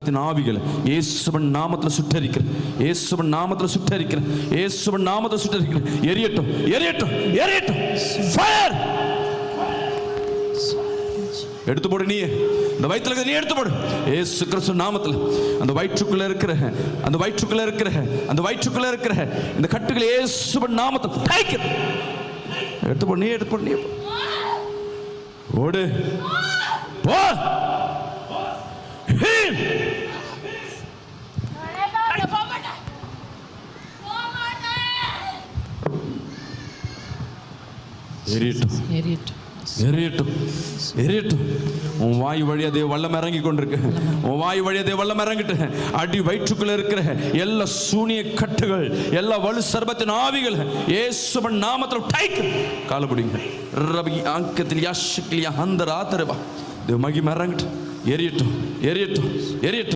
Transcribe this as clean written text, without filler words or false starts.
சர்ப்பத்தின் ஆவிகளை இயேசுவின் நாமத்தில் சுட்டரிக்கிறேன். இயேசுவின் நாமத்தில் சுட்டரிக்கிறேன். இயேசுவின் நாமத்தில் சுட்டரிக்கிறேன். எரியட்டும், எரியட்டும், எரியட்டும். ஃபயர்! எடுத்து போடு. நீ இந்த வயிற்றுல நீ எடுத்து போடு. இயேசு கிறிஸ்து நாமத்தில் அந்த வயிற்றுக்குள்ள இருக்கிற இந்த கட்டுகளை இயேசுவின் நாமத்தில் எடுத்து போடு. நீ எடுத்து போடு. நீ ஓடு, போ. எரியட்டும், எரியட்டும். உன் வாய் வழியா தேவ வல்லம் இறங்கி கொண்டிருக்கு. உன் வாய் வழியா தேவ வல்லம் இறங்கிட்டு அடி வயிற்றுக்குள்ள இருக்கிற எல்லா சூனிய கட்டுகள், எல்லா வலு சர்பத்தின் ஆவிகள் இயேசுவின் நாமத்தில் டைக் கால பிடிங்க. ரபி ஆங்கத்தில் யாஷிக்லியா அந்த ராத்திரவா தேவ மகிமை இறங்கிட்டு எரியட்டும், எரியட்டும், எரியட்டும்.